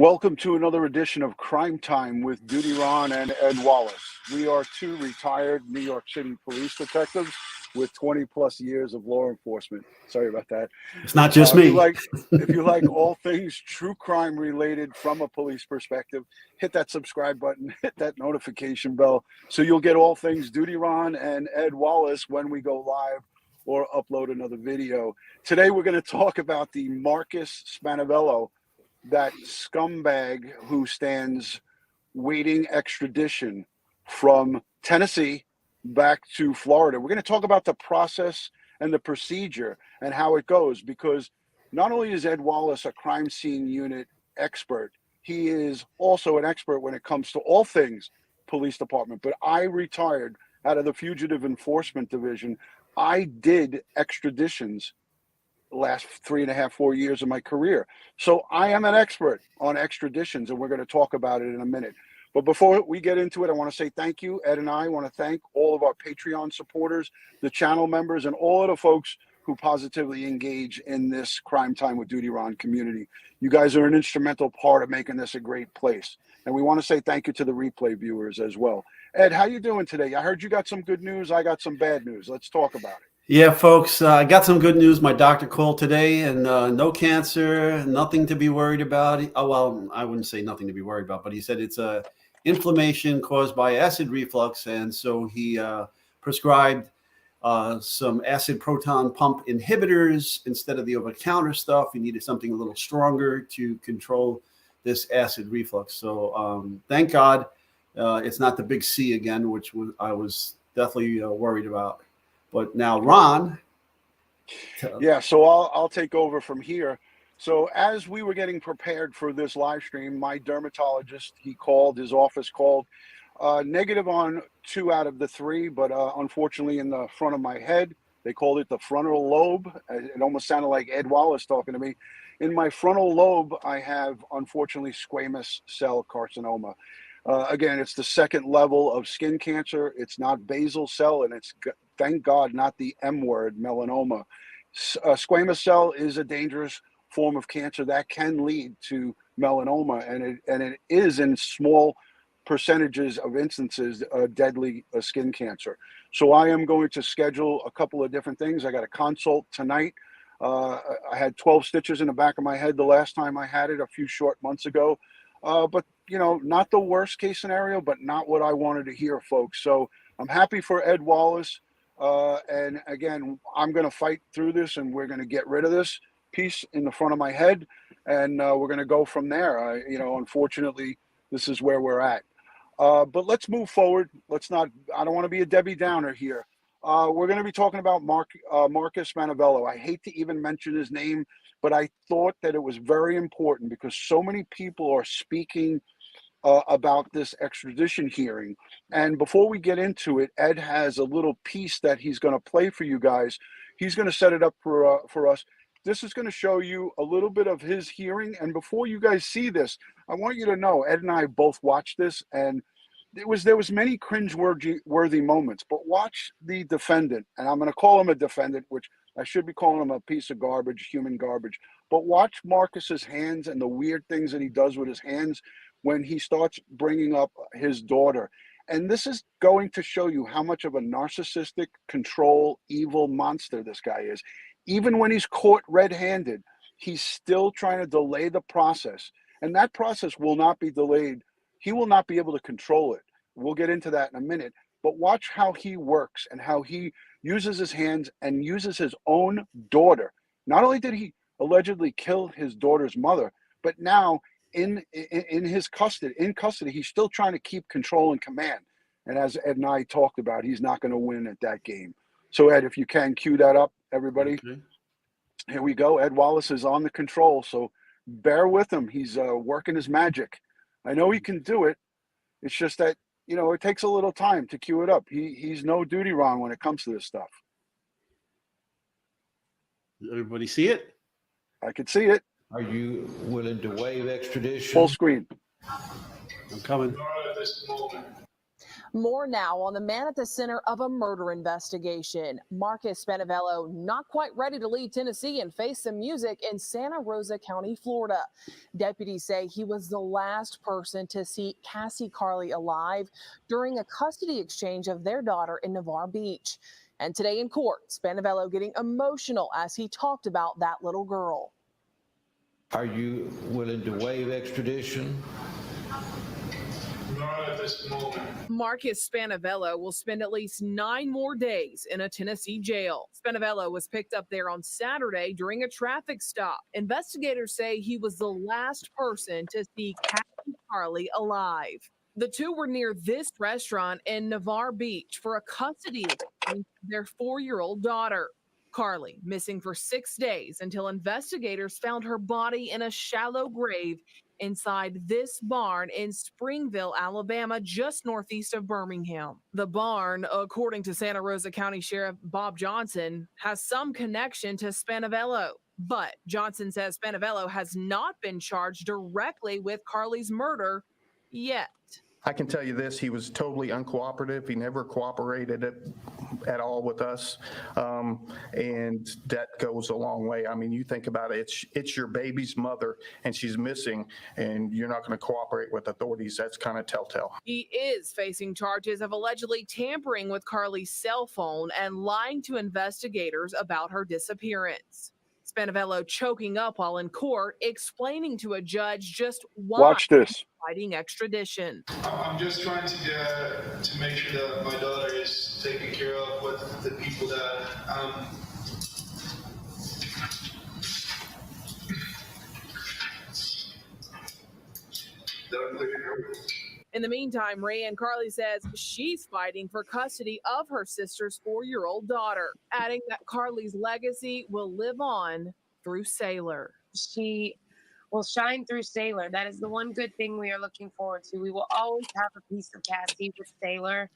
Welcome to another edition of Crime Time with DutyRon and Ed Wallace. We are two retired New York City police detectives with 20 plus years of law enforcement. Sorry about that. It's not just me. If you like all things true crime related from a police perspective, hit that subscribe button, hit that notification bell, so you'll get all things DutyRon and Ed Wallace when we go live or upload another video. Today we're going to talk about the Marcus Spanevelo, that scumbag who stands waiting extradition from Tennessee back to Florida. We're going to talk about the process and the procedure and how it goes, because not only is Ed Wallace a crime scene unit expert, he is also an expert when it comes to all things police department. But I retired out of the Fugitive Enforcement Division. I did extraditions last 3.5, 4 years of my career. So I am an expert on extraditions, and we're going to talk about it in a minute. But before we get into it, I want to say thank you. Ed and I want to thank all of our Patreon supporters, the channel members, and all of the folks who positively engage in this Crime Time with DutyRon community. You guys are an instrumental part of making this a great place. And we want to say thank you to the replay viewers as well. Ed, how you doing today? I heard you got some good news. I got some bad news. Let's talk about it. Yeah, folks, I got some good news. My doctor called today, and no cancer, nothing to be worried about. Oh, well, I wouldn't say nothing to be worried about, but he said it's a inflammation caused by acid reflux, and so he prescribed some acid proton pump inhibitors instead of the over-the-counter stuff. He needed something a little stronger to control this acid reflux. So thank God it's not the big C again, which I was definitely worried about. But now, Ron. Yeah, so I'll take over from here. So as we were getting prepared for this live stream, my dermatologist, his office called, negative on 2 out of the 3, but unfortunately in the front of my head. They called it the frontal lobe. It almost sounded like Ed Wallace talking to me. In my frontal lobe, I have, unfortunately, squamous cell carcinoma. Again, it's the second level of skin cancer. It's not basal cell, and it's, thank God, not the M word, melanoma. Squamous cell is a dangerous form of cancer that can lead to melanoma, and it is in small percentages of instances deadly skin cancer. So I am going to schedule a couple of different things. I got a consult tonight. I had 12 stitches in the back of my head the last time I had it a few short months ago. But, you know, not the worst case scenario, but not what I wanted to hear, folks. So I'm happy for Ed Wallace. And again, I'm going to fight through this, and we're going to get rid of this piece in the front of my head. And we're going to go from there. Unfortunately, this is where we're at. But let's move forward. I don't want to be a Debbie Downer here. We're going to be talking about Marcus Spanevelo. I hate to even mention his name, but I thought that it was very important because so many people are speaking about this extradition hearing. And before we get into it, Ed has a little piece that he's going to play for you guys. He's going to set it up for us. This is going to show you a little bit of his hearing. And before you guys see this, I want you to know, Ed and I both watched this, and there was many cringe-worthy moments. But watch the defendant, and I'm going to call him a defendant, which I should be calling him a piece of garbage, human garbage. But watch Marcus's hands and the weird things that he does with his hands when he starts bringing up his daughter. And this is going to show you how much of a narcissistic, control, evil monster this guy is. Even when he's caught red-handed, he's still trying to delay the process. And that process will not be delayed. He will not be able to control it. We'll get into that in a minute. But watch how he works and how he uses his hands and uses his own daughter. Not only did he allegedly kill his daughter's mother, but now in custody, he's still trying to keep control and command. And as Ed and I talked about, he's not going to win at that game. So Ed, if you can cue that up, everybody. Okay. Here we go. Ed Wallace is on the control, so bear with him. He's working his magic. I know he can do it. It's just that, it takes a little time to cue it up. He's no DutyRon when it comes to this stuff. Everybody see it? I could see it. Are you willing to waive extradition? Full screen. I'm coming. More now on the man at the center of a murder investigation. Marcus Spanevelo not quite ready to leave Tennessee and face some music in Santa Rosa County, Florida. Deputies say he was the last person to see Cassie Carli alive during a custody exchange of their daughter in Navarre Beach. And today in court, Spanevelo getting emotional as he talked about that little girl. Are you willing to waive extradition? Not at this moment. Marcus Spanevelo will spend at least 9 more days in a Tennessee jail. Spanevelo was picked up there on Saturday during a traffic stop. Investigators say he was the last person to see Cassie Carli alive. The two were near this restaurant in Navarre Beach for a custody exchange of their 4-year-old daughter. Carli missing for 6 days until investigators found her body in a shallow grave inside this barn in Springville, Alabama, just northeast of Birmingham. The barn, according to Santa Rosa County Sheriff Bob Johnson, has some connection to Spanevelo. But Johnson says Spanevelo has not been charged directly with Carli's murder yet. I can tell you this, he was totally uncooperative. He never cooperated at all with us. And that goes a long way. I mean, you think about it, it's your baby's mother and she's missing and you're not going to cooperate with authorities. That's kind of telltale. He is facing charges of allegedly tampering with Carli's cell phone and lying to investigators about her disappearance. Spanevelo choking up while in court, explaining to a judge just why Watch this. fighting extradition. I'm just trying to make sure that my daughter is taken care of with the people that I'm looking for. In the meantime, Raeann Carli says she's fighting for custody of her sister's 4-year-old daughter, adding that Carli's legacy will live on through Sailor. She will shine through Sailor. That is the one good thing we are looking forward to. We will always have a piece of Cassie with Sailor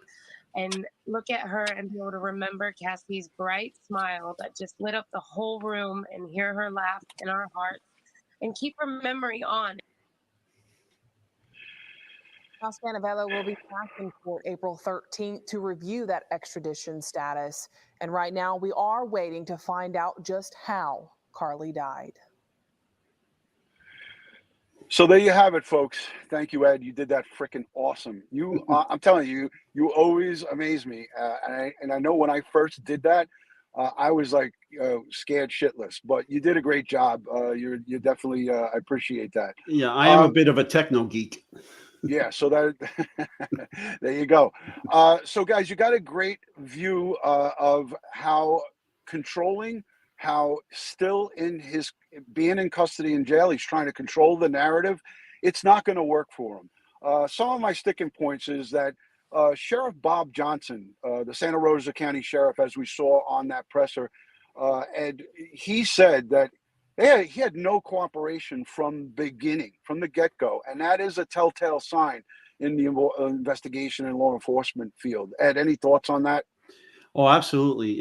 and look at her and be able to remember Cassie's bright smile that just lit up the whole room and hear her laugh in our hearts and keep her memory on. Spanevelo will be back in court April 13th to review that extradition status. And right now we are waiting to find out just how Carli died. So there you have it, folks. Thank you, Ed. You did that freaking awesome. You, I'm telling you, you always amaze me. And I know when I first did that, I was like scared shitless. But you did a great job. You're definitely. I appreciate that. Yeah, I am a bit of a techno geek. Yeah, so that there you go. So guys, you got a great view of how controlling, how still in his being in custody in jail, he's trying to control the narrative. It's not going to work for him. Some of my sticking points is that Sheriff Bob Johnson, the Santa Rosa County Sheriff, as we saw on that presser, and he said that he had no cooperation from beginning, from the get-go, and that is a telltale sign in the investigation and law enforcement field. Ed, any thoughts on that? Oh, absolutely.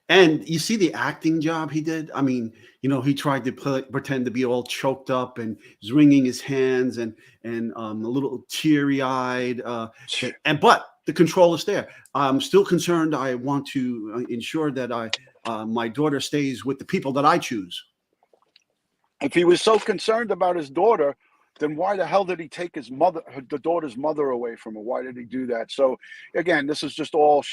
And you see the acting job he did. I mean, you know, he tried to pretend to be all choked up and was wringing his hands and a little teary-eyed. But the control is there. I'm still concerned. I want to ensure that my daughter stays with the people that I choose. If he was so concerned about his daughter, then why the hell did he take his mother, the daughter's mother, away from her? Why did he do that? So again, this is just all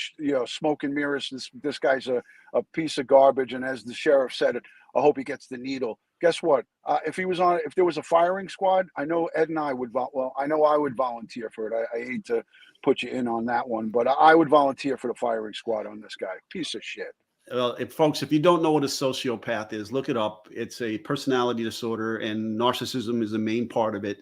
smoke and mirrors. This guy's a piece of garbage. And as the sheriff said it, I hope he gets the needle. Guess what? If there was a firing squad, I know Ed and I would. Well, I know I would volunteer for it. I hate to put you in on that one, but I would volunteer for the firing squad on this guy. Piece of shit. Well, folks, if you don't know what a sociopath is, look it up. It's a personality disorder, and narcissism is the main part of it.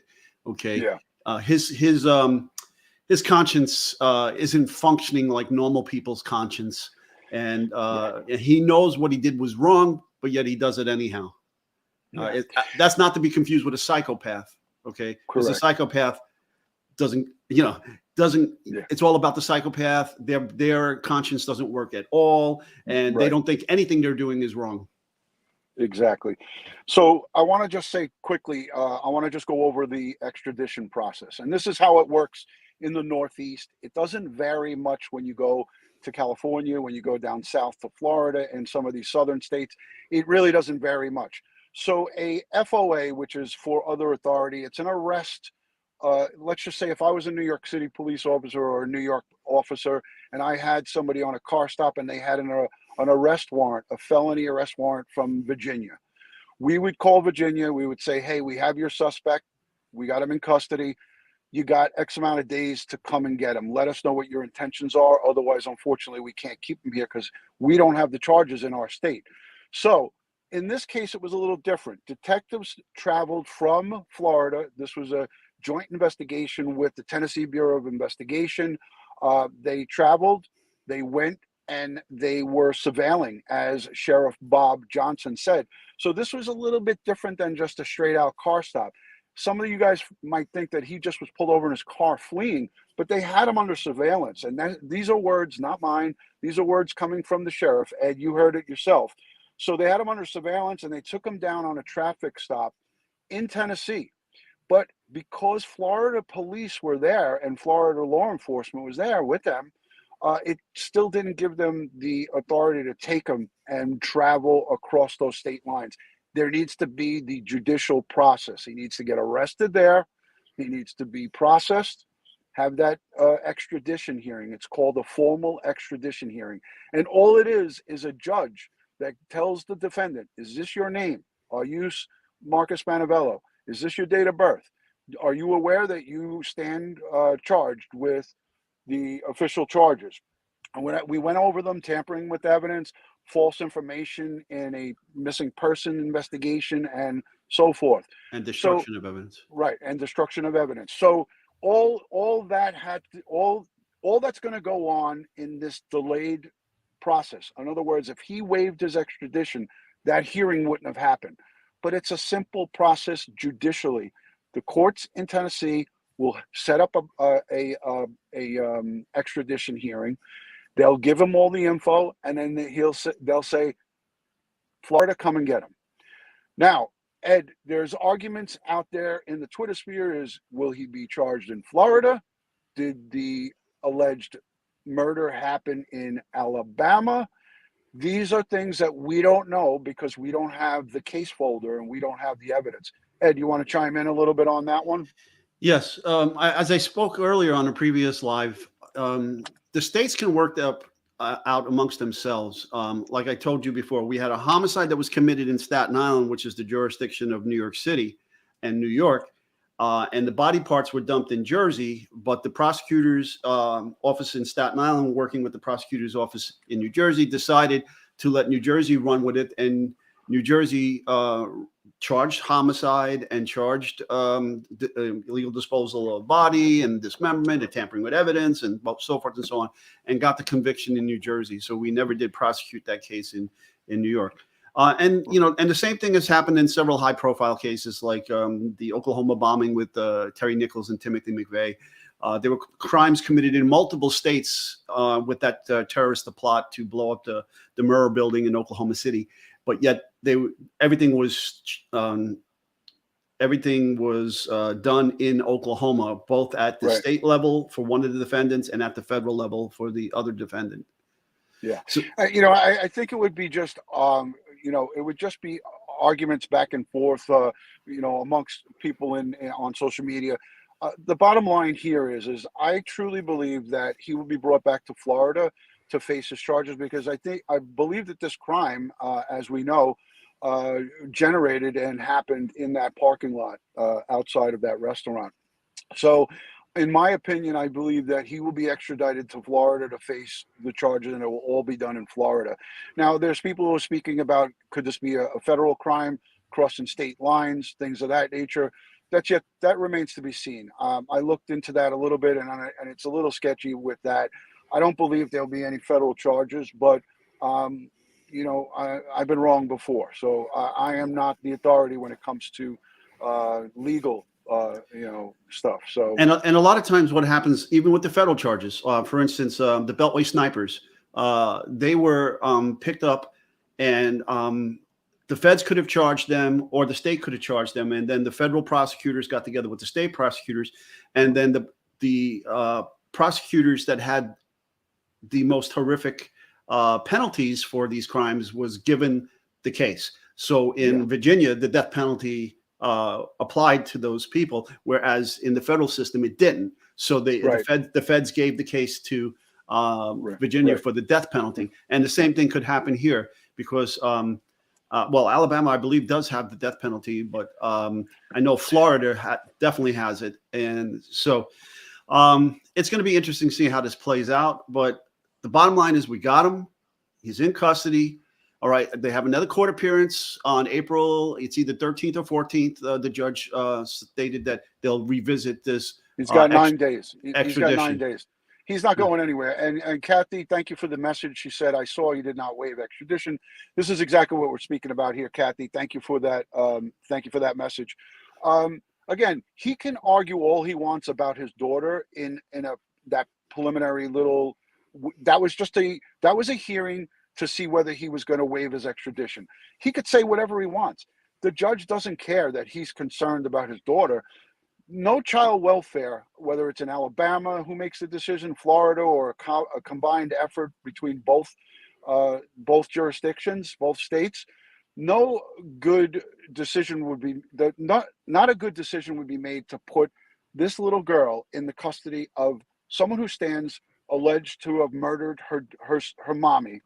Okay. Yeah. His conscience isn't functioning like normal people's conscience, and he knows what he did was wrong, but yet he does it anyhow. That's not to be confused with a psychopath. Okay, because a psychopath doesn't. It's all about the psychopath. Their conscience doesn't work at all, and they don't think anything they're doing is wrong. Exactly. So I want to just say quickly, I want to just go over the extradition process. And this is how it works in the Northeast. It doesn't vary much when you go to California, when you go down south to Florida and some of these southern states. It really doesn't vary much. So a FOA, which is for other authority, it's an arrest. Let's just say if I was a New York City police officer or a New York officer and I had somebody on a car stop and they had an arrest warrant, a felony arrest warrant from Virginia, we would call Virginia. We would say, hey, we have your suspect. We got him in custody. You got X amount of days to come and get him. Let us know what your intentions are. Otherwise, unfortunately, we can't keep him here because we don't have the charges in our state. So in this case, it was a little different. Detectives traveled from Florida. This was a joint investigation with the Tennessee Bureau of Investigation. They traveled, they went, and they were surveilling, as Sheriff Bob Johnson said. So this was a little bit different than just a straight out car stop. Some of you guys might think that he just was pulled over in his car fleeing, but they had him under surveillance. And these are words, not mine. These are words coming from the sheriff. Ed, you heard it yourself. So they had him under surveillance and they took him down on a traffic stop in Tennessee. But because Florida police were there and Florida law enforcement was there with them, it still didn't give them the authority to take him and travel across those state lines. There needs to be the judicial process. He needs to get arrested there. He needs to be processed, have that extradition hearing. It's called a formal extradition hearing. And all it is a judge that tells the defendant, is this your name? Are you Marcus Spanevelo? Is this your date of birth? Are you aware that you stand charged with the official charges? And when we went over them, tampering with evidence, false information in a missing person investigation, and so forth. And destruction of evidence. Right, and destruction of evidence. So all that all that's going to go on in this delayed process. In other words, if he waived his extradition, that hearing wouldn't have happened. But it's a simple process judicially. The courts in Tennessee will set up a extradition hearing. They'll give him all the info, and then they'll say, Florida, come and get him. Now, Ed, there's arguments out there in the Twitter sphere is, will he be charged in Florida? Did the alleged murder happen in Alabama? These are things that we don't know because we don't have the case folder and we don't have the evidence. Ed, you want to chime in a little bit on that one? Yes. As I spoke earlier on a previous live, the states can work out amongst themselves. Like I told you before, we had a homicide that was committed in Staten Island, which is the jurisdiction of New York City and New York. And the body parts were dumped in Jersey, but the prosecutor's office in Staten Island, working with the prosecutor's office in New Jersey, decided to let New Jersey run with it. And New Jersey charged homicide and charged illegal disposal of body and dismemberment and tampering with evidence and so forth and so on, and got the conviction in New Jersey. So we never did prosecute that case in New York. And the same thing has happened in several high-profile cases, like the Oklahoma bombing with Terry Nichols and Timothy McVeigh. There were crimes committed in multiple states with that terrorist plot to blow up the Murrah building in Oklahoma City. But yet everything was done in Oklahoma, both at the state level for one of the defendants and at the federal level for the other defendant. Yeah. So, I think it would be just, it would just be arguments back and forth, amongst people on social media. The bottom line here is I truly believe that he will be brought back to Florida to face his charges, because I believe that this crime, as we know, generated and happened in that parking lot outside of that restaurant. So in my opinion, I believe that he will be extradited to Florida to face the charges, and it will all be done in Florida. Now, there's people who are speaking about, could this be a federal crime, crossing state lines, things of that nature. That remains to be seen. I looked into that a little bit, and it's a little sketchy with that. I don't believe there'll be any federal charges, but I've been wrong before. So I am not the authority when it comes to legal stuff. So and a lot of times what happens, even with the federal charges, for instance, the Beltway snipers, they were picked up, and the feds could have charged them, or the state could have charged them, and then the federal prosecutors got together with the state prosecutors, and then the the prosecutors that had the most horrific penalties for these crimes was given the case. So in Virginia, the death penalty applied to those people, whereas in the federal system, it didn't. So the feds gave the case to Virginia for the death penalty. And the same thing could happen here because, Alabama, I believe, does have the death penalty, but I know Florida definitely has it. And so it's going to be interesting to see how this plays out. But the bottom line is we got him. He's in custody. All right. They have another court appearance on April. It's either 13th or 14th. The judge stated that they'll revisit this. He's got 9 days. He's got 9 extradition. days. He's not going anywhere. And Kathy, thank you for the message. She said, I saw you did not waive extradition. This is exactly what we're speaking about here, Kathy. Thank you for that. Thank you for that message. Again, he can argue all he wants about his daughter in that preliminary little. That was a hearing to see whether he was going to waive his extradition. He could say whatever he wants. The judge doesn't care that he's concerned about his daughter. No child welfare, whether it's in Alabama who makes the decision, Florida, or a combined effort between both jurisdictions, both states, no good decision would be not a good decision would be made to put this little girl in the custody of someone who stands alleged to have murdered her mommy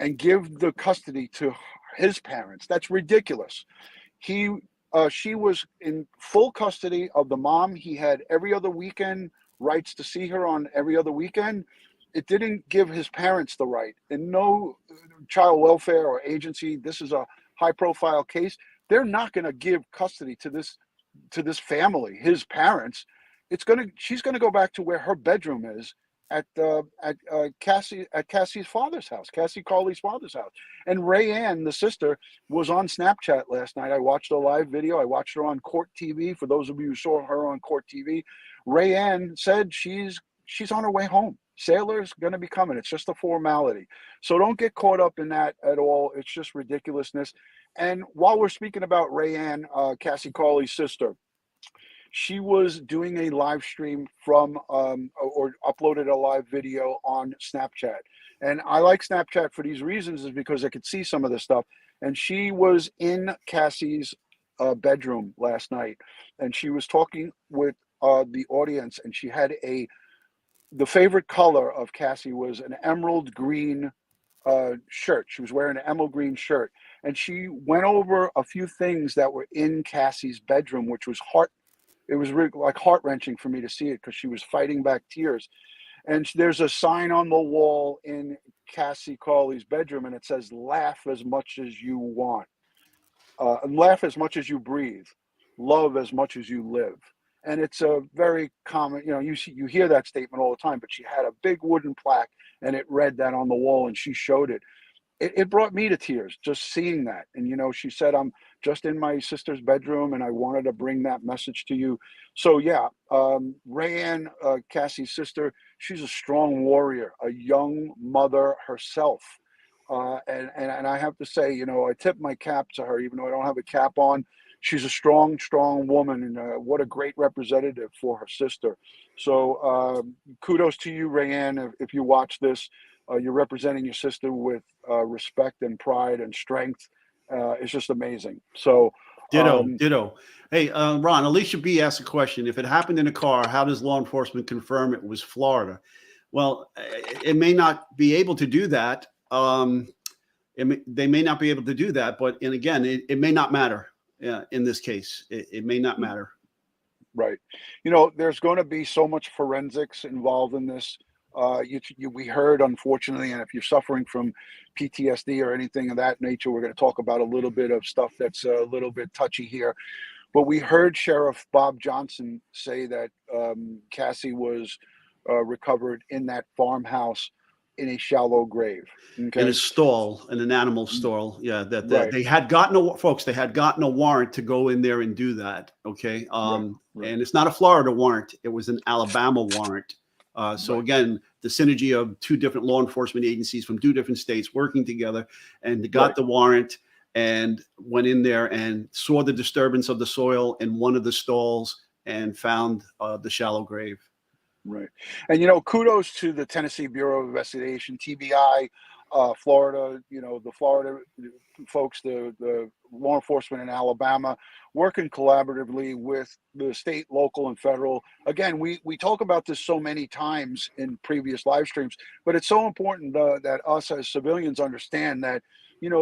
and give the custody to his parents. That's ridiculous. She was in full custody of the mom. He had every other weekend rights to see her on every other weekend. It didn't give his parents the right. And no child welfare or agency, this is a high profile case. They're not going to give custody to this family, his parents. She's going to go back to where her bedroom is at Cassie's father's house, Cassie Carli's father's house. And Raeann, the sister, was on Snapchat last night. I watched a live video. I watched her on Court TV. For those of you who saw her on Court TV, Raeann said she's on her way home. Sailor's going to be coming. It's just a formality. So don't get caught up in that at all. It's just ridiculousness. And while we're speaking about Raeann, Cassie Carli's sister, she was doing a live stream from or uploaded a live video on Snapchat. And I like Snapchat for these reasons, is because I could see some of this stuff. And she was in Cassie's bedroom last night, and she was talking with the audience, and she had the favorite color of Cassie was an emerald green shirt. She was wearing an emerald green shirt, and she went over a few things that were in Cassie's bedroom, which was it was really like heart-wrenching for me to see it, because she was fighting back tears. And there's a sign on the wall in Cassie Carli's bedroom, and it says, laugh as much as you want. Laugh as much as you breathe. Love as much as you live. And it's a very common, you hear that statement all the time, but she had a big wooden plaque, and it read that on the wall, and she showed it. It brought me to tears just seeing that. And, she said, I'm just in my sister's bedroom, and I wanted to bring that message to you. So, yeah, Raeann, Cassie's sister, she's a strong warrior, a young mother herself. And I have to say, I tip my cap to her, even though I don't have a cap on. She's a strong, strong woman, and what a great representative for her sister. So kudos to you, Raeann, if you watch this. You're representing your sister with respect and pride and strength. It's just amazing. So ditto. Hey, Ron, Alicia B asked a question. If it happened in a car, how does law enforcement confirm it was Florida? Well, it may not be able to do that. They may not be able to do that, but again, it may not matter. In this case, it may not matter. Right. There's going to be so much forensics involved in this. We heard, unfortunately, and if you're suffering from PTSD or anything of that nature, we're going to talk about a little bit of stuff that's a little bit touchy here. But we heard Sheriff Bob Johnson say that Cassie was recovered in that farmhouse in a shallow grave. Okay? In a stall, in an animal stall. Yeah, Right. They had gotten a warrant to go in there and do that. Okay. Right. And it's not a Florida warrant. It was an Alabama warrant. So again, the synergy of two different law enforcement agencies from two different states working together, and they got the warrant and went in there and saw the disturbance of the soil in one of the stalls and found the shallow grave. Right. And, kudos to the Tennessee Bureau of Investigation, TBI, Florida, the Florida folks, the law enforcement in Alabama, working collaboratively with the state, local, and federal. Again, we talk about this so many times in previous live streams, but it's so important that us as civilians understand that,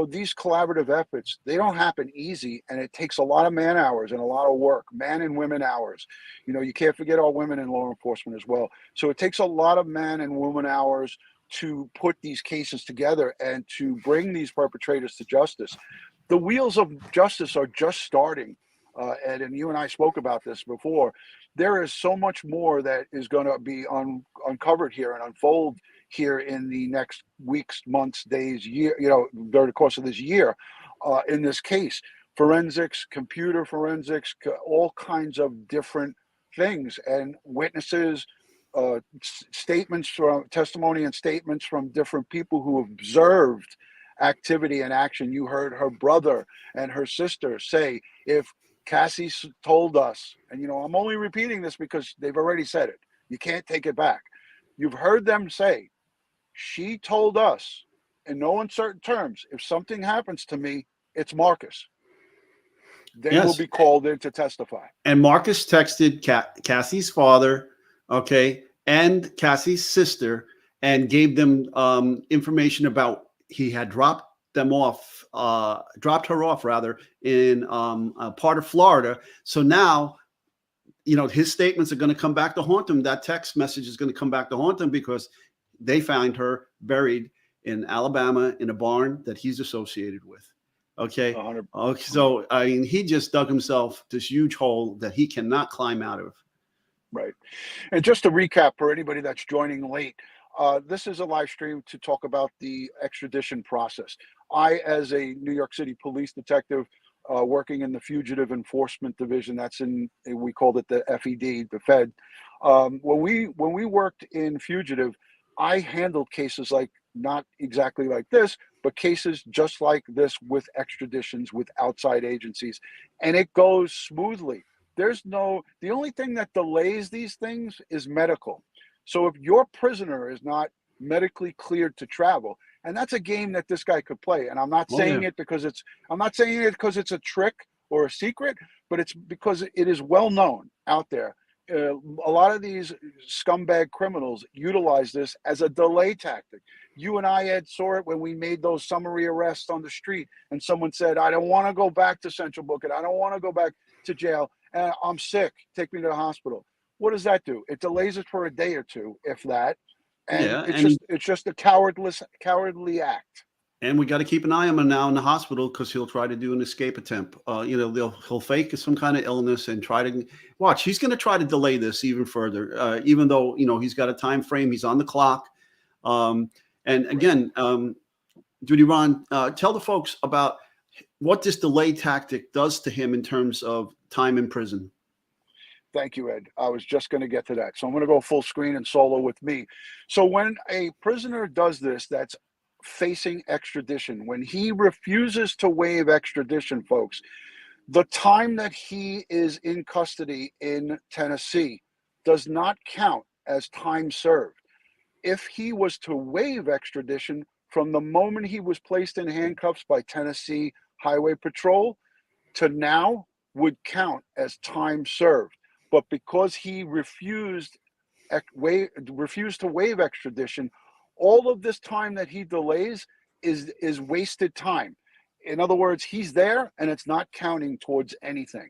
these collaborative efforts, they don't happen easy, and it takes a lot of man hours and a lot of work, man and women hours. You can't forget our women in law enforcement as well. So it takes a lot of man and woman hours to put these cases together and to bring these perpetrators to justice. The wheels of justice are just starting. Ed, and you and I spoke about this before. There is so much more that is going to be uncovered here and unfold here in the next weeks, months, days, year, during the course of this year, in this case. Forensics, computer forensics, all kinds of different things, and witnesses, statements from testimony and statements from different people who observed activity and action. You heard her brother and her sister say, if Cassie told us, and I'm only repeating this because they've already said it, you can't take it back. You've heard them say, she told us in no uncertain terms, if something happens to me, it's Marcus. They will be called in to testify. And Marcus texted Cassie's father, okay, and Cassie's sister, and gave them information about he had dropped her off rather in a part of Florida. So now, his statements are going to come back to haunt him. That text message is going to come back to haunt him because they find her buried in Alabama in a barn that he's associated with. Okay. 100%. Okay. So, he just dug himself this huge hole that he cannot climb out of. Right. And just to recap for anybody that's joining late, this is a live stream to talk about the extradition process. I, as a New York City police detective, working in the Fugitive Enforcement Division, we called it the FED, the Fed. When we worked in Fugitive, I handled cases like, not exactly like this, but cases just like this with extraditions with outside agencies, and it goes smoothly. The only thing that delays these things is medical. So if your prisoner is not medically cleared to travel, and that's a game that this guy could play, and I'm not saying it because it's a trick or a secret, but it's because it is well known out there. A lot of these scumbag criminals utilize this as a delay tactic. You and I, Ed, saw it when we made those summary arrests on the street, and someone said, I don't want to go back to Central Booking. I don't want to go back to jail. I'm sick. Take me to the hospital. What does that do? It delays it for a day or two, if that. And it's just a cowardly act. And we got to keep an eye on him now in the hospital because he'll try to do an escape attempt. He'll fake some kind of illness and try to watch. He's going to try to delay this even further, even though he's got a time frame. He's on the clock. And again, DutyRon, tell the folks about what this delay tactic does to him in terms of time in prison. Thank you, Ed. I was just going to get to that. So I'm going to go full screen and solo with me. So when a prisoner does this, that's facing extradition, when he refuses to waive extradition, folks, the time that he is in custody in Tennessee does not count as time served. If he was to waive extradition from the moment he was placed in handcuffs by Tennessee Highway Patrol to now would count as time served. But because he refused to waive extradition, all of this time that he delays is wasted time. In other words, he's there and it's not counting towards anything.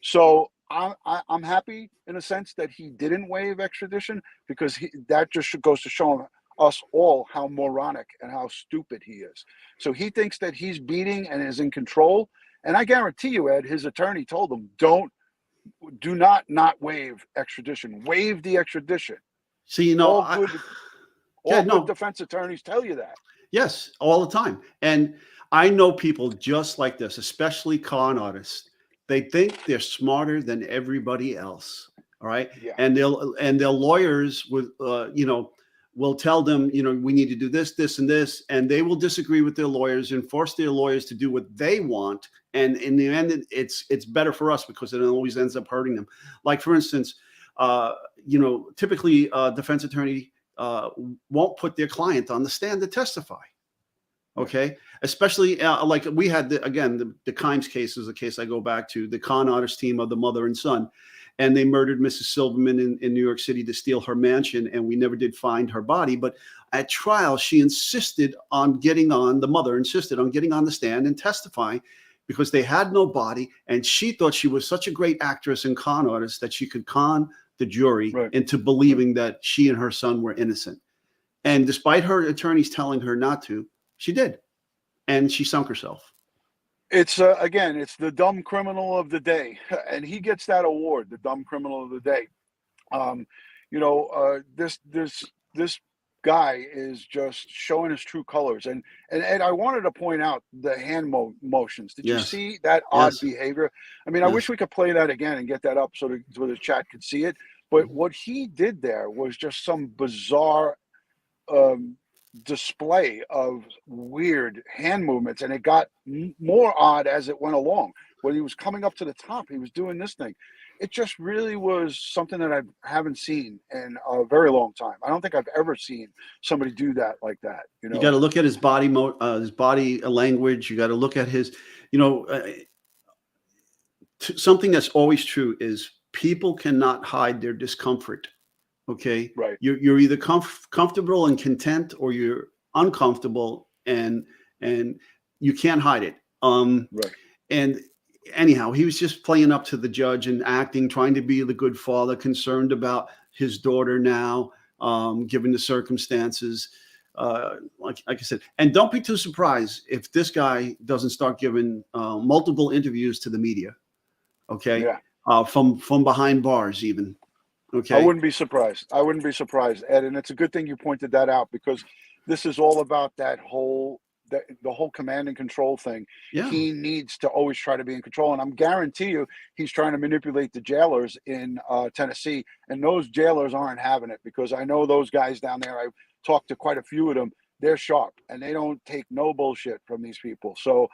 So I'm happy in a sense that he didn't waive extradition, because that just goes to show us all how moronic and how stupid he is. So he thinks that he's beating and is in control. And I guarantee you, Ed, his attorney told him, do not waive extradition. Waive the extradition. See, all good defense attorneys tell you that. Yes, all the time. And I know people just like this, especially con artists. They think they're smarter than everybody else. All right. Yeah. And their lawyers will tell them, we need to do this, this, and this, and they will disagree with their lawyers and force their lawyers to do what they want. And in the end, it's better for us because it always ends up hurting them. Like, for instance, typically defense attorney won't put their client on the stand to testify. Okay, especially like we had the Kimes case is a case I go back to, the con artist team of the mother and son, and they murdered Mrs. Silverman in New York City to steal her mansion, and we never did find her body. But at trial, the mother insisted on getting on the stand and testifying because they had no body, and she thought she was such a great actress and con artist that she could con the jury into believing that she and her son were innocent. And despite her attorneys telling her not to, she did, and she sunk herself. It's again, it's the dumb criminal of the day, and he gets that award, the dumb criminal of the day. This guy is just showing his true colors, and Ed, I wanted to point out the hand motions. Did you see that odd behavior? I mean, I wish we could play that again and get that up so the chat could see it. But what he did there was just some bizarre display of weird hand movements, and it got more odd as it went along. When he was coming up to the top, he was doing this thing. It just really was something that I haven't seen in a very long time. I don't think I've ever seen somebody do that like that. You got to look at his body language. You got to look at his, something that's always true is people cannot hide their discomfort. Okay. Right. You're either comfortable and content, or you're uncomfortable and you can't hide it. Right. And anyhow, he was just playing up to the judge and acting, trying to be the good father, concerned about his daughter now, given the circumstances. Like I said, and don't be too surprised if this guy doesn't start giving multiple interviews to the media. Okay. Yeah. From behind bars even. Okay. I wouldn't be surprised, Ed, and it's a good thing you pointed that out, because this is all about the whole command and control thing. Yeah. He needs to always try to be in control, and I'm guarantee you he's trying to manipulate the jailers in Tennessee, and those jailers aren't having it, because I know those guys down there. I've talked to quite a few of them. They're sharp, and they don't take no bullshit from these people. So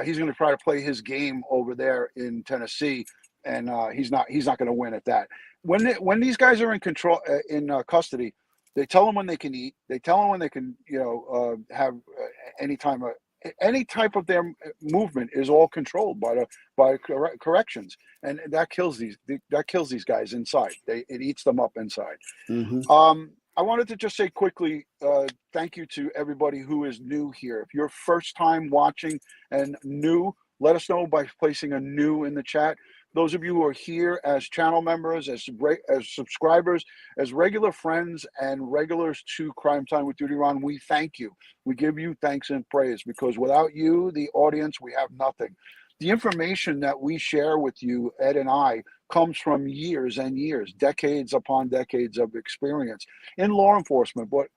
he's going to try to play his game over there in Tennessee, and he's not going to win at that. When these guys are in control in custody, they tell them when they can eat. They tell them when they can, have any type of their movement is all controlled by corrections, and that kills these guys inside. It eats them up inside. Mm-hmm. I wanted to just say quickly, thank you to everybody who is new here. If you're first time watching and new, let us know by placing a new in the chat. Those of you who are here as channel members, as subscribers, as regular friends and regulars to Crime Time with DutyRon, we thank you. We give you thanks and praise, because without you, the audience, we have nothing. The information that we share with you, Ed and I, comes from years and years, decades upon decades of experience in law enforcement. But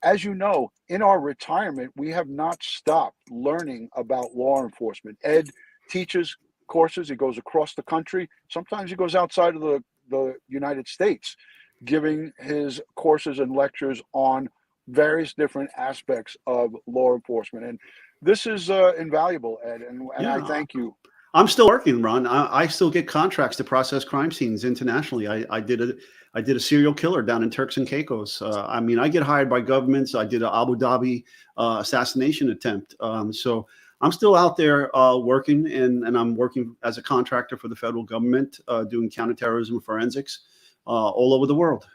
as you know, in our retirement, we have not stopped learning about law enforcement. Ed teaches courses. He goes across the country. Sometimes he goes outside of the United States, giving his courses and lectures on various different aspects of law enforcement. And this is invaluable, Ed, and I thank you. I'm still working, Ron. I still get contracts to process crime scenes internationally. I did a serial killer down in Turks and Caicos. I get hired by governments. I did an Abu Dhabi assassination attempt. So I'm still out there working, and I'm working as a contractor for the federal government, doing counterterrorism forensics all over the world.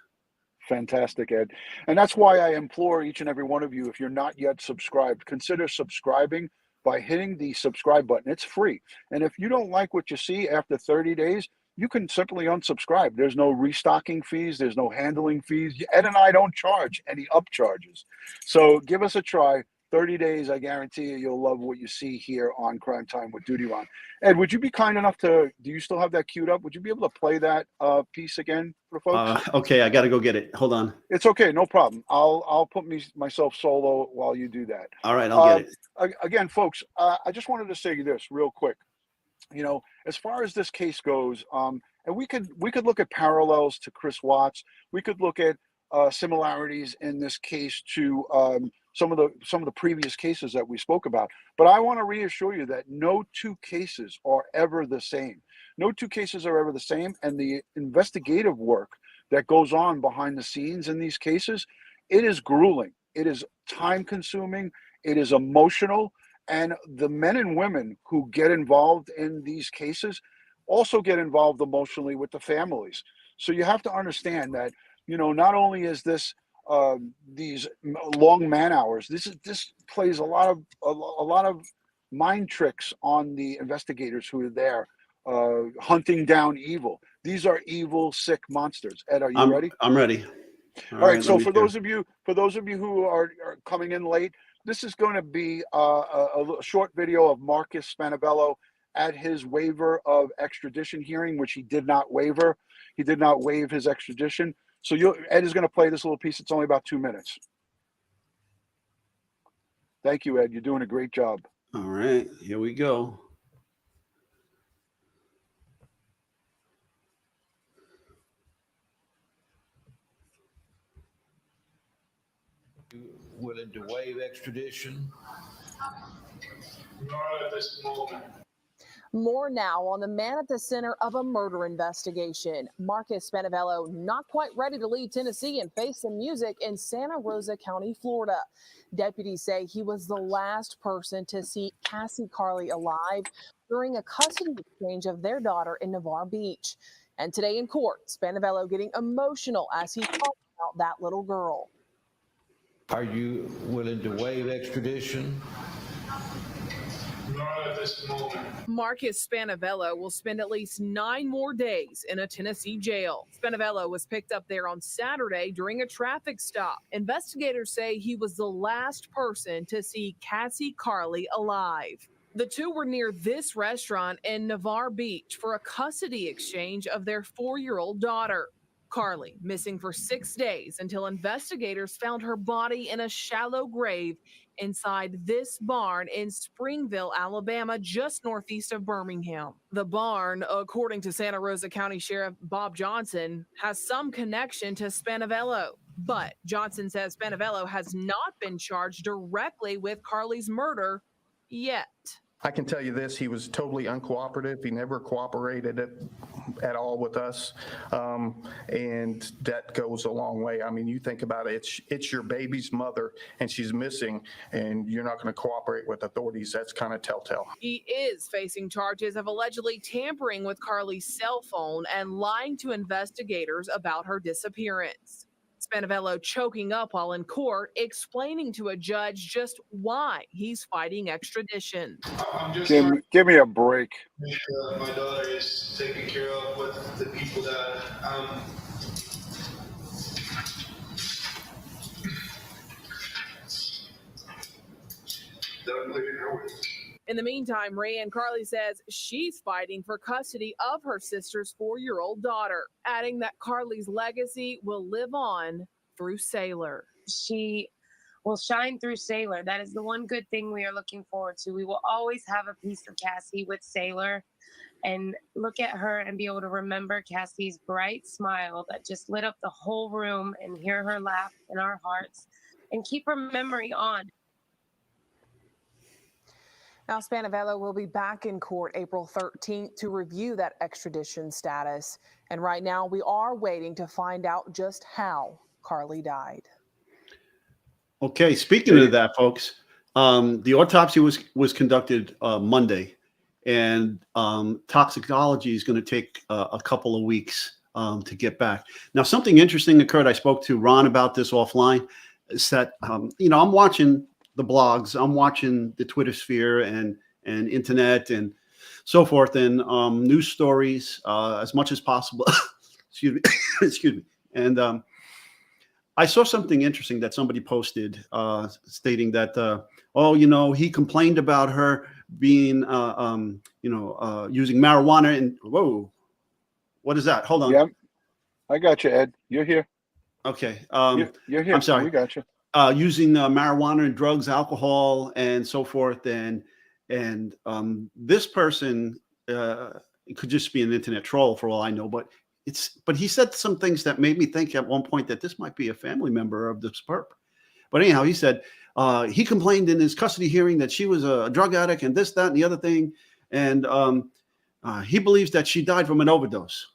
Fantastic, Ed. And that's why I implore each and every one of you, if you're not yet subscribed, consider subscribing by hitting the subscribe button. It's free. And if you don't like what you see after 30 days, you can simply unsubscribe. There's no restocking fees. There's no handling fees. Ed and I don't charge any upcharges. So give us a try. 30 days, I guarantee you'll love what you see here on Crime Time with DutyRon. Ed, would you be kind enough do you still have that queued up? Would you be able to play that piece again for folks? Okay, I got to go get it. Hold on. It's okay, no problem. I'll put myself solo while you do that. All right, I'll get it. Again, folks, I just wanted to say this real quick. As far as this case goes, and we could look at parallels to Chris Watts. We could look at similarities in this case to some of the previous cases that we spoke about. But I want to reassure you that no two cases are ever the same. No two cases are ever the same, and the investigative work that goes on behind the scenes in these cases, it is grueling. It is time consuming. It is emotional. And the men and women who get involved in these cases also get involved emotionally with the families. So you have to understand that, not only is this these long man hours, this plays a lot of mind tricks on the investigators who are there hunting down evil. These are evil, sick monsters. Ed, are you ready? I'm ready. All right. So for those of you who are coming in late, this is going to be a short video of Marcus Spanevelo at his waiver of extradition hearing, which he did not waiver. He did not waive his extradition. So Ed is going to play this little piece. It's only about 2 minutes. Thank you, Ed. You're doing a great job. All right, here we go. You willing to waive extradition? Not at this moment. More now on the man at the center of a murder investigation. Marcus Spanevelo not quite ready to leave Tennessee and face some music in Santa Rosa County, Florida. Deputies say he was the last person to see Cassie Carli alive during a custody exchange of their daughter in Navarre Beach. And today in court, Spanevelo getting emotional as he talks about that little girl. Are you willing to waive extradition? Not at this moment. Marcus Spanevelo will spend at least 9 more days in a Tennessee jail. Spanevelo was picked up there on Saturday during a traffic stop. Investigators say he was the last person to see Cassie Carli alive. The two were near this restaurant in Navarre Beach for a custody exchange of their 4-year-old daughter. Carli missing for 6 days until investigators found her body in a shallow grave inside this barn in Springville, Alabama, just northeast of Birmingham. The barn, according to Santa Rosa County Sheriff Bob Johnson, has some connection to Spanevelo. But Johnson says Spanevelo has not been charged directly with Carli's murder yet. I can tell you this, he was totally uncooperative. He never cooperated at all with us. And that goes a long way. I mean, you think about it, it's your baby's mother and she's missing and you're not going to cooperate with authorities. That's kind of telltale. He is facing charges of allegedly tampering with Carli's cell phone and lying to investigators about her disappearance. Spanevelo choking up while in court, explaining to a judge just why he's fighting extradition. I'm just Give me a break. make sure that my daughter is taken care of with the people that I'm living her with. In the meantime, Raeann Carli says she's fighting for custody of her sister's 4-year-old daughter, adding that Carli's legacy will live on through Sailor. She will shine through Sailor. That is the one good thing we are looking forward to. We will always have a piece of Cassie with Sailor and look at her and be able to remember Cassie's bright smile that just lit up the whole room and hear her laugh in our hearts and keep her memory on. Now, Spanevelo will be back in court April 13th to review that extradition status. And right now, we are waiting to find out just how Carli died. Okay, speaking of that, folks, the autopsy was conducted Monday, and toxicology is going to take a couple of weeks to get back. Now, something interesting occurred. I spoke to Ron about this offline. Is that I'm watching the blogs, I'm watching the Twitter sphere and internet and so forth, and news stories as much as possible. Excuse me. Excuse me. And I saw something interesting that somebody posted stating that, he complained about her being, using marijuana. And whoa, what is that? Hold on. Yeah, I got you, Ed. You're here. Okay. You're here. I'm sorry. We got you. Using marijuana and drugs, alcohol, and so forth, and this person it could just be an internet troll for all I know, but he said some things that made me think at one point that this might be a family member of this perp. But anyhow, he said he complained in his custody hearing that she was a drug addict and this, that, and the other thing, and he believes that she died from an overdose.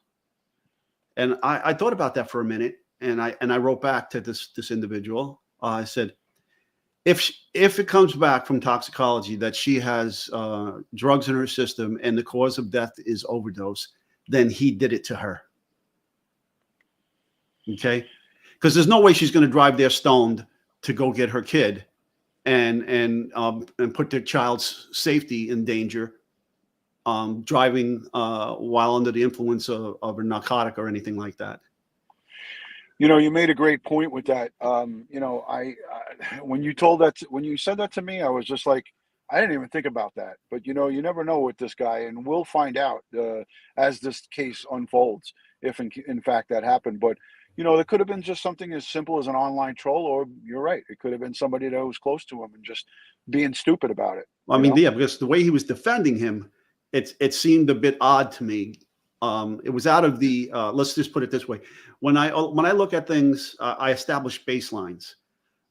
And I thought about that for a minute, and I wrote back to this individual. I said, if it comes back from toxicology that she has drugs in her system and the cause of death is overdose, then he did it to her. Okay, because there's no way she's going to drive there stoned to go get her kid, and put their child's safety in danger, driving while under the influence of a narcotic or anything like that. You know, you made a great point with that. You know, when you said that to me, I was just like, I didn't even think about that. But you know, you never know with this guy, and we'll find out as this case unfolds if in fact that happened. But you know, it could have been just something as simple as an online troll, or you're right, it could have been somebody that was close to him and just being stupid about it. I mean, yeah, because the way he was defending him, it seemed a bit odd to me. It was out of the let's just put it this way. When I look at things, I establish baselines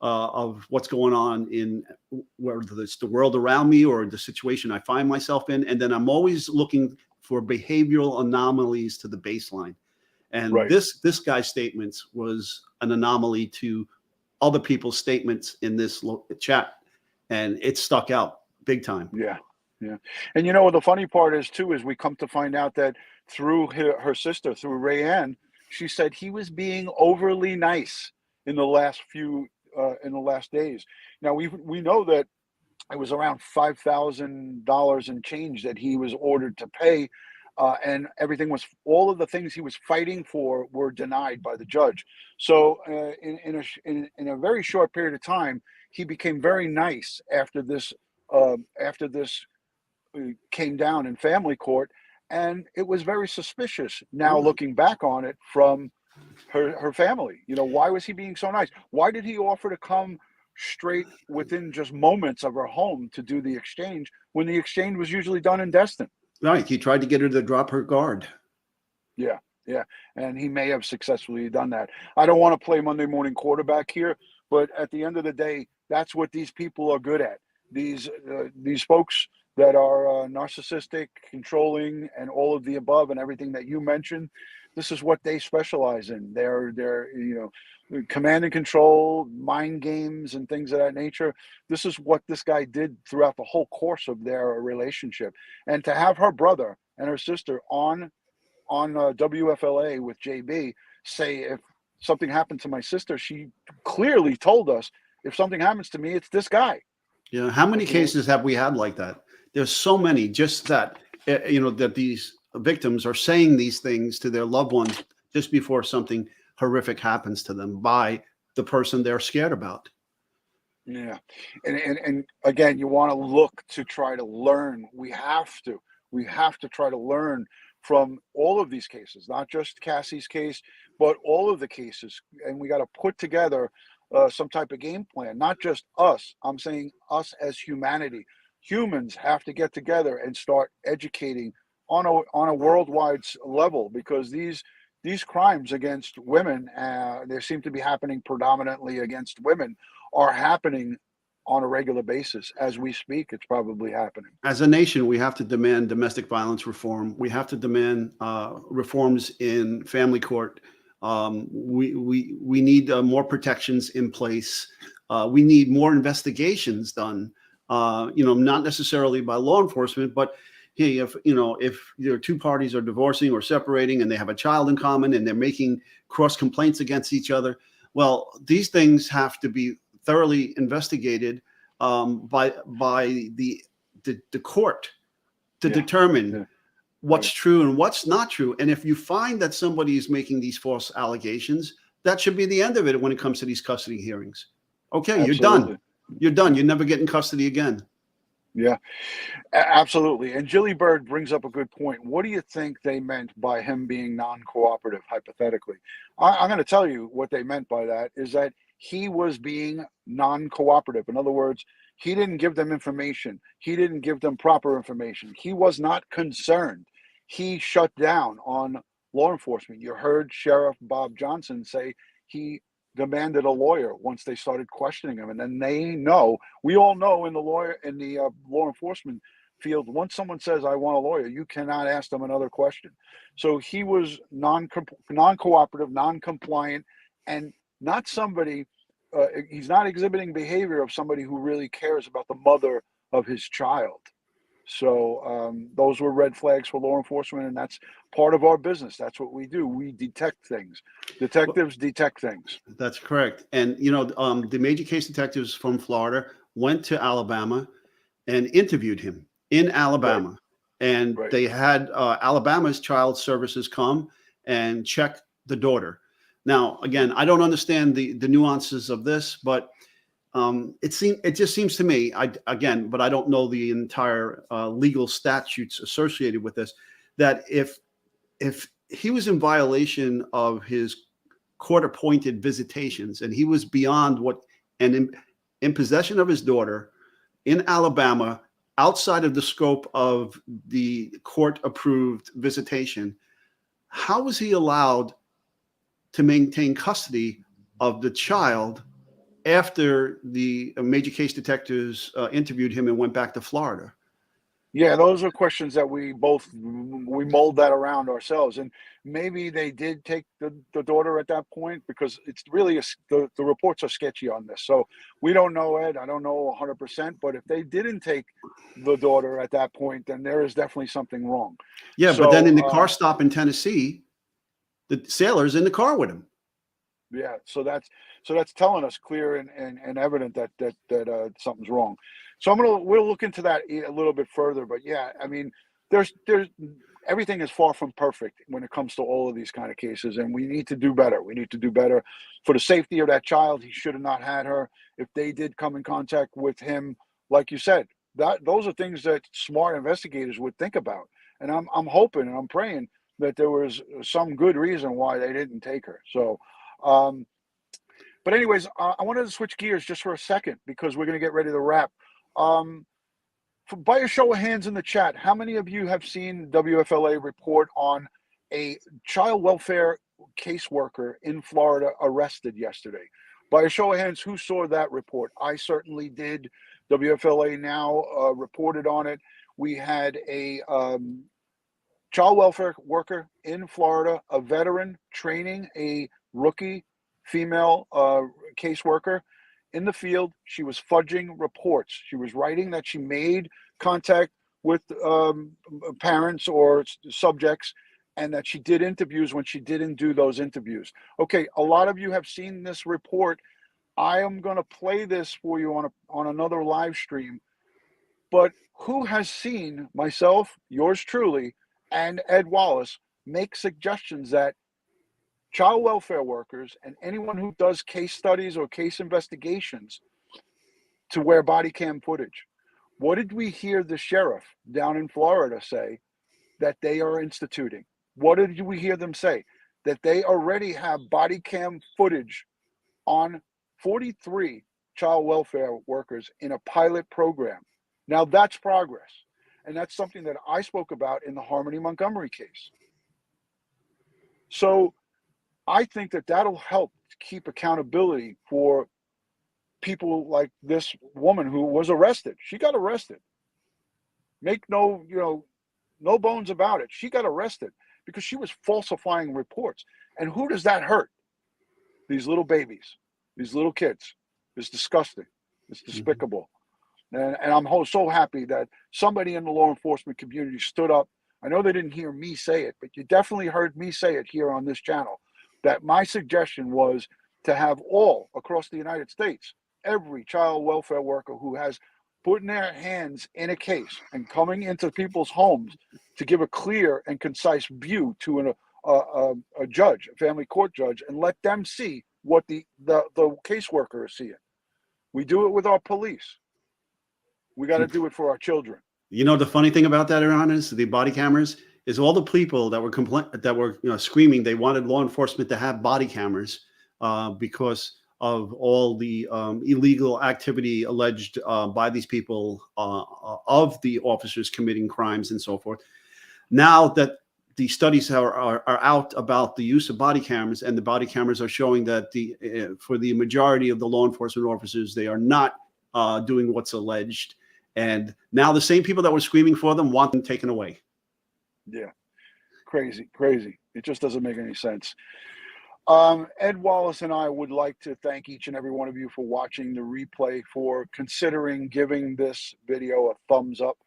of what's going on in whether it's the world around me or the situation I find myself in, and then I'm always looking for behavioral anomalies to the baseline. And Right. this guy's statements was an anomaly to other people's statements in this chat, and it stuck out big time. Yeah. Yeah. And you know, the funny part is too, is we come to find out that through her sister, through Raeann, she said he was being overly nice in the last days. Now we know that it was around $5,000 and change that he was ordered to pay. And all of the things he was fighting for were denied by the judge. So in a very short period of time, he became very nice after this came down in family court, and it was very suspicious now looking back on it from her family. You know, why was he being so nice? Why did he offer to come straight within just moments of her home to do the exchange when the exchange was usually done in Destin? Right. He tried to get her to drop her guard. Yeah. And he may have successfully done that. I don't want to play Monday morning quarterback here, but at the end of the day, that's what these people are good at. These folks that are narcissistic, controlling, and all of the above, and everything that you mentioned, this is what they specialize in. They're command and control, mind games, and things of that nature. This is what this guy did throughout the whole course of their relationship. And to have her brother and her sister on WFLA with JB say, if something happened to my sister, she clearly told us, if something happens to me, it's this guy. Yeah. How many cases have we had like that? There's so many, just that, that these victims are saying these things to their loved ones just before something horrific happens to them by the person they're scared about. Yeah. And again, you want to look to try to learn. We have to try to learn from all of these cases, not just Cassie's case, but all of the cases. And we got to put together some type of game plan, not just us. I'm saying us as humanity. Humans have to get together and start educating on a worldwide level, because these crimes against women, they seem to be happening predominantly against women, are happening on a regular basis. As we speak, it's probably happening. As a nation, we have to demand domestic violence reform. We have to demand reforms in family court. We need more protections in place. We need more investigations done. Not necessarily by law enforcement, but hey, if there are two parties are divorcing or separating and they have a child in common and they're making cross complaints against each other, well, these things have to be thoroughly investigated by the court to determine what's true and what's not true. And if you find that somebody is making these false allegations, that should be the end of it when it comes to these custody hearings. Okay, Absolutely. You're done. You're done. You never get in custody again. Yeah, absolutely. And Jilly Bird brings up a good point. What do you think they meant by him being non-cooperative, hypothetically? I'm going to tell you what they meant by that is that he was being non-cooperative. In other words, he didn't give them information. He didn't give them proper information. He was not concerned. He shut down on law enforcement. You heard Sheriff Bob Johnson say he demanded a lawyer once they started questioning him. And then we all know in the law enforcement field, once someone says, I want a lawyer, you cannot ask them another question. So he was non-cooperative, non-compliant, and not somebody, he's not exhibiting behavior of somebody who really cares about the mother of his child. So those were red flags for law enforcement, and that's part of our business. That's what we do. We detect things. Detectives detect things. That's correct. And, you know, the major case detectives from Florida went to Alabama and interviewed him in Alabama. Right. And right. They had Alabama's child services come and check the daughter. Now, again, I don't understand the nuances of this, but it just seems to me, but I don't know the entire legal statutes associated with this, that if he was in violation of his court-appointed visitations and he was beyond in possession of his daughter in Alabama, outside of the scope of the court-approved visitation, how was he allowed to maintain custody of the child after the major case detectives interviewed him and went back to Florida? Yeah, those are questions that we mulled that around ourselves. And maybe they did take the daughter at that point, because it's really, the reports are sketchy on this. So we don't know, Ed. I don't know 100%. But if they didn't take the daughter at that point, then there is definitely something wrong. Yeah, so, but then in the car stop in Tennessee, the sailor's in the car with him. Yeah, so that's telling us clear and evident that something's wrong. So we'll look into that a little bit further. But yeah, I mean, there's everything is far from perfect when it comes to all of these kind of cases, and we need to do better. We need to do better for the safety of that child. He should have not had her. If they did come in contact with him, like you said, those are things that smart investigators would think about. And I'm hoping and I'm praying that there was some good reason why they didn't take her. So. But anyways, I wanted to switch gears just for a second, because we're going to get ready to wrap. By a show of hands in the chat, how many of you have seen WFLA report on a child welfare caseworker in Florida arrested yesterday? By a show of hands, who saw that report? I certainly did. WFLA Now reported on it. We had a child welfare worker in Florida, a veteran, training a rookie female caseworker in the field. She was fudging reports. She was writing that she made contact with parents or subjects, and that she did interviews when she didn't do those interviews. Okay, a lot of you have seen this report. I am going to play this for you on another live stream. But who has seen myself, yours truly, and Ed Wallace make suggestions that child welfare workers and anyone who does case studies or case investigations to wear body cam footage? What did we hear the sheriff down in Florida say that they are instituting? What did we hear them say? That they already have body cam footage on 43 child welfare workers in a pilot program. Now that's progress. And that's something that I spoke about in the Harmony Montgomery case. So I think that that'll help keep accountability for people like this woman who was arrested. She got arrested. Make no bones about it. She got arrested because she was falsifying reports. And who does that hurt? These little babies, these little kids. It's disgusting. It's despicable. And I'm so happy that somebody in the law enforcement community stood up. I know they didn't hear me say it, but you definitely heard me say it here on this channel, that my suggestion was to have all across the United States, every child welfare worker who has put their hands in a case and coming into people's homes to give a clear and concise view to a judge, a family court judge, and let them see what the caseworker is seeing. We do it with our police. We got to do it for our children. You know, the funny thing about that, Raeann, is the body cameras is all the people that were screaming they wanted law enforcement to have body cameras because of all the illegal activity alleged by these people of the officers committing crimes and so forth. Now that the studies are out about the use of body cameras, and the body cameras are showing that for the majority of the law enforcement officers, they are not doing what's alleged. And now the same people that were screaming for them want them taken away. Yeah. Crazy. It just doesn't make any sense. Ed Wallace and I would like to thank each and every one of you for watching the replay, for considering giving this video a thumbs up.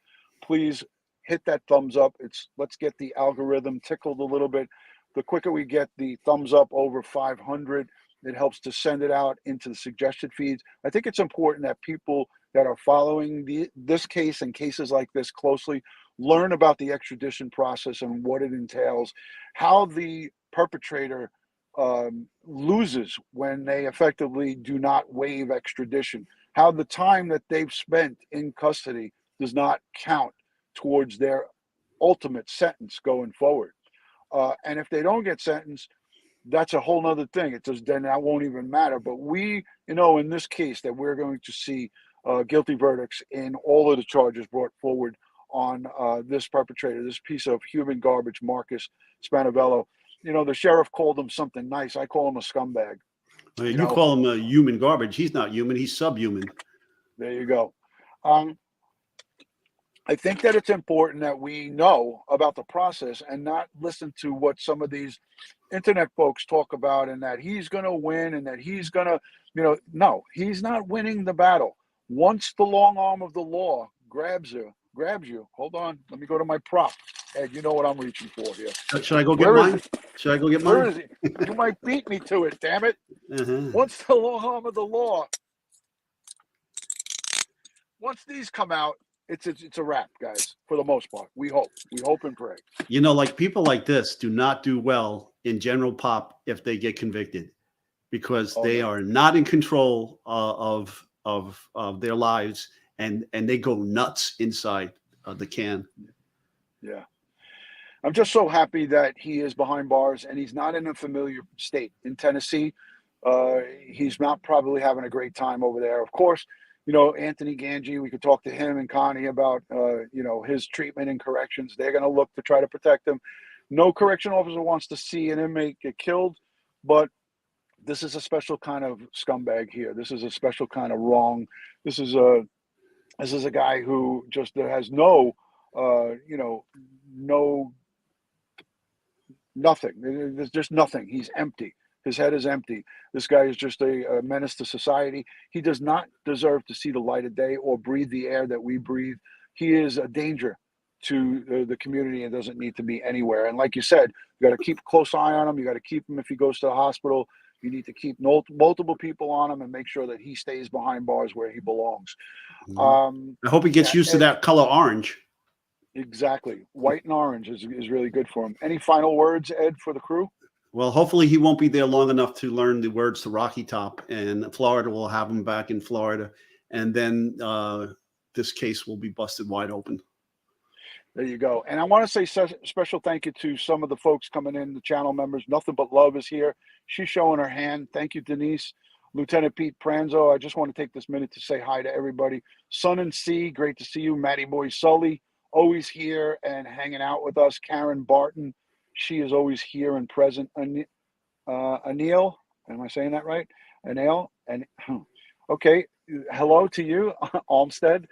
Please hit that thumbs up. Let's get the algorithm tickled a little bit. The quicker we get the thumbs up over 500, it helps to send it out into the suggested feeds. I think it's important that people that are following this case and cases like this closely learn about the extradition process and what it entails, how the perpetrator loses when they effectively do not waive extradition, how the time that they've spent in custody does not count towards their ultimate sentence going forward. And if they don't get sentenced, that's a whole nother thing. It just, then that won't even matter. But we, in this case, that we're going to see guilty verdicts in all of the charges brought forward on this perpetrator, this piece of human garbage, Marcus Spanevelo. The sheriff called him something nice. I call him a scumbag. You call him a human garbage. He's not human. He's subhuman. There you go. I think that it's important that we know about the process and not listen to what some of these internet folks talk about, and that he's going to win and that he's going to, no, he's not winning the battle. Once the long arm of the law grabs you, hold on, let me go to my prop. Ed, you know what I'm reaching for here. Should I go get mine? Should I go get mine? Where is he? You might beat me to it, damn it. Once the long arm of the law, once these come out, it's a wrap, guys, for the most part. We hope and pray. Like people like this do not do well in general pop if they get convicted, because they are not in control of their lives, and they go nuts inside the can. Yeah. I'm just so happy that he is behind bars and he's not in a familiar state in Tennessee. He's not probably having a great time over there. Of course, Anthony Ganji, we could talk to him and Connie about, his treatment in corrections. They're going to look to try to protect him. No correction officer wants to see an inmate get killed, but this is a special kind of scumbag here. This is a special kind of wrong. This is a guy who just has nothing. There's just nothing. He's empty. His head is empty. This guy is just a menace to society. He does not deserve to see the light of day or breathe the air that we breathe. He is a danger to the community and doesn't need to be anywhere. And like you said, you got to keep a close eye on him. You got to keep him if he goes to the hospital. You need to keep multiple people on him and make sure that he stays behind bars where he belongs. I hope he gets used to that color orange. Exactly. White and orange is really good for him. Any final words, Ed, for the crew? Well, hopefully he won't be there long enough to learn the words to Rocky Top, and Florida will have him back in Florida. And then this case will be busted wide open. There you go. And I want to say special thank you to some of the folks coming in, the channel members. Nothing But Love is here. She's showing her hand. Thank you, Denise. Lieutenant Pete Pranzo, I just want to take this minute to say hi to everybody. Sun and Sea, great to see you. Matty Boy Sully, always here and hanging out with us. Karen Barton, she is always here and present. Anil, am I saying that right? Anil, and okay. Hello to you, Olmsted.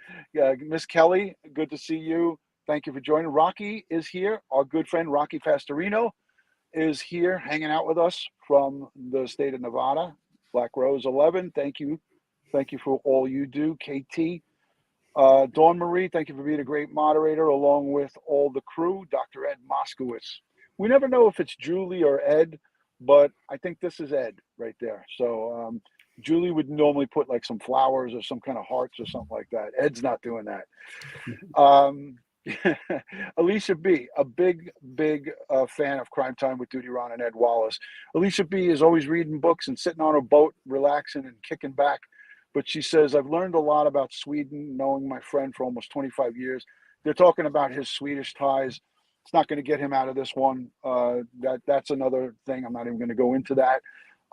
Miss Kelly, good to see you. Thank you for joining. Rocky is here. Our good friend Rocky Pastorino is here hanging out with us from the state of Nevada. Black Rose 11, thank you. Thank you for all you do. KT. Dawn Marie, thank you for being a great moderator along with all the crew. Dr. Ed Moskowitz. We never know if it's Julie or Ed, but I think this is Ed right there. So Julie would normally put like some flowers or some kind of hearts or something like that. Ed's not doing that. Alicia B, a big fan of Crime Time with DutyRon and Ed Wallace. Alicia B is always reading books and sitting on a boat, relaxing and kicking back. But she says, I've learned a lot about Sweden, knowing my friend for almost 25 years. They're talking about his Swedish ties. It's not going to get him out of this one. That's another thing. I'm not even going to go into that.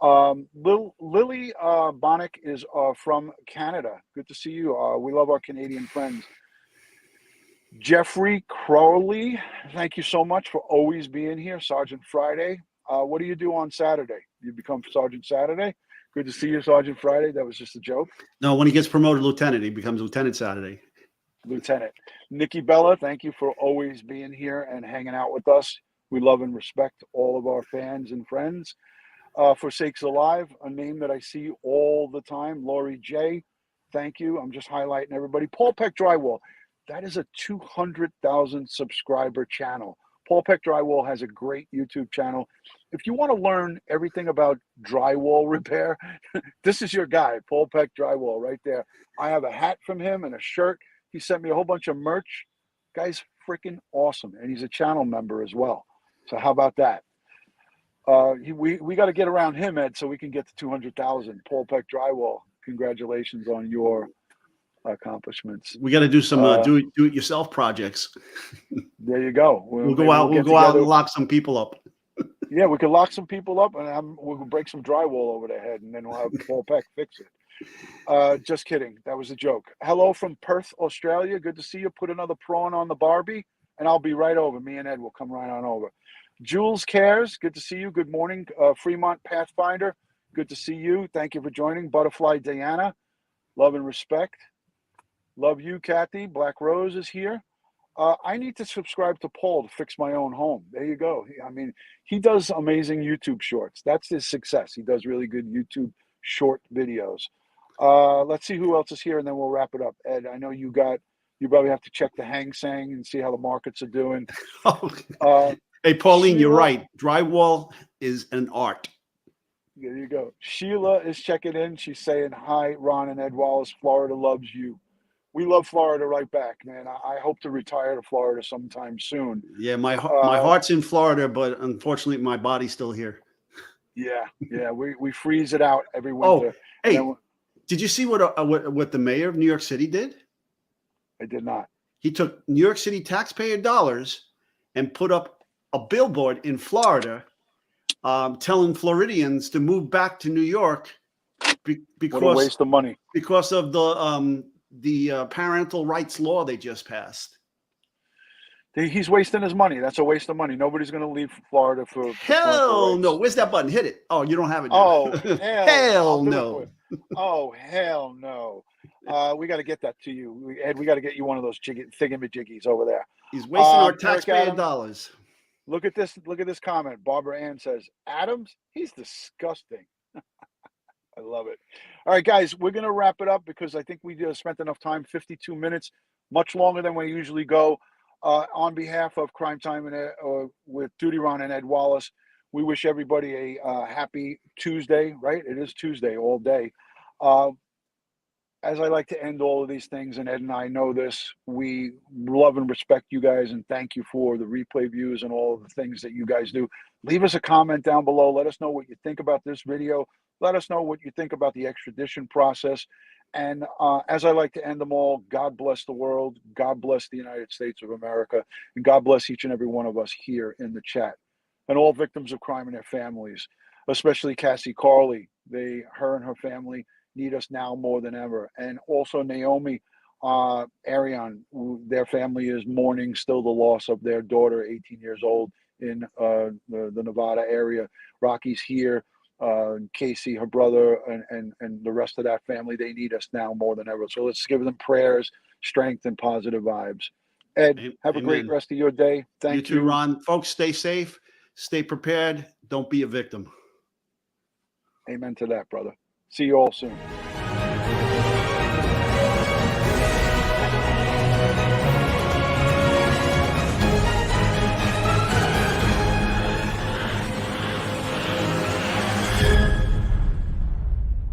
Lily Bonnick is from Canada. Good to see you. We love our Canadian friends. Jeffrey Crowley, thank you so much for always being here. Sergeant Friday. What do you do on Saturday? You become Sergeant Saturday? Good to see you, Sergeant Friday. That was just a joke. No, when he gets promoted lieutenant, he becomes Lieutenant Saturday. Lieutenant. Nikki Bella, thank you for always being here and hanging out with us. We love and respect all of our fans and friends. Forsakes Alive, a name that I see all the time. Lori J, thank you. I'm just highlighting everybody. Paul Peck Drywall, that is a 200,000 subscriber channel. Paul Peck Drywall has a great YouTube channel. If you want to learn everything about drywall repair, this is your guy, Paul Peck Drywall, right there. I have a hat from him and a shirt. He sent me a whole bunch of merch. Guy's freaking awesome, and he's a channel member as well. So how about that? We got to get around him, Ed, so we can get to 200,000. Paul Peck Drywall, congratulations on your accomplishments. We got to do some do-it-yourself projects. There you go. We'll go out. We'll go out and lock some people up. Yeah, we could lock some people up, and we'll break some drywall over their head, and then we'll have Paul Peck fix it. Just kidding. That was a joke. Hello from Perth, Australia. Good to see you. Put another prawn on the Barbie, and I'll be right over. Me and Ed will come right on over. Jules Cares, good to see you. Good morning. Fremont Pathfinder, good to see you. Thank you for joining. Butterfly Diana, love and respect. Love you, Kathy. Black Rose is here. I need to subscribe to Paul to fix my own home. There you go. I mean, he does amazing YouTube shorts. That's his success. He does really good YouTube short videos. Let's see who else is here, and then we'll wrap it up. Ed, I know you probably have to check the Hang Seng and see how the markets are doing. Hey, Pauline, Sheila, you're right. Drywall is an art. There you go. Sheila is checking in. She's saying, hi, Ron and Ed Wallace. Florida loves you. We love Florida right back, man. I hope to retire to Florida sometime soon. Yeah, my heart's in Florida, but unfortunately, my body's still here. Yeah. We freeze it out every winter. Oh, hey, did you see what the mayor of New York City did? I did not. He took New York City taxpayer dollars and put up a billboard in Florida telling Floridians to move back to New York because what a waste of money. Because of the parental rights law they just passed. He's wasting his money. That's a waste of money. Nobody's going to leave Florida for hell no. Where's that button? Hit it. Oh, you don't have it now. Oh, hell no. Oh, hell no. We got to get that to you. Ed, we got to get you one of those thingamajiggies over there. He's wasting our taxpayer dollars. Look at this. Look at this comment. Barbara Ann says, Adams, he's disgusting. I love it. All right, guys, we're going to wrap it up because I think we spent enough time, 52 minutes, much longer than we usually go. On behalf of Crime Time and with DutyRon and Ed Wallace, we wish everybody a happy Tuesday, right? It is Tuesday all day. As I like to end all of these things, and Ed and I know this, we love and respect you guys and thank you for the replay views and all of the things that you guys do. Leave us a comment down below. Let us know what you think about this video. Let us know what you think about the extradition process. And as I like to end them all, God bless the world. God bless the United States of America. And God bless each and every one of us here in the chat. And all victims of crime and their families, especially Cassie Carli. Her and her family need us now more than ever. And also Naomi, Raeann, their family is mourning still the loss of their daughter, 18 years old, in the Nevada area. Rocky's here. Casey, her brother, and the rest of that family, they need us now more than ever. So let's give them prayers, strength, and positive vibes. Ed, have a great rest of your day. Thank you. You too, Ron. Folks, stay safe, stay prepared. Don't be a victim. Amen to that, brother. See you all soon.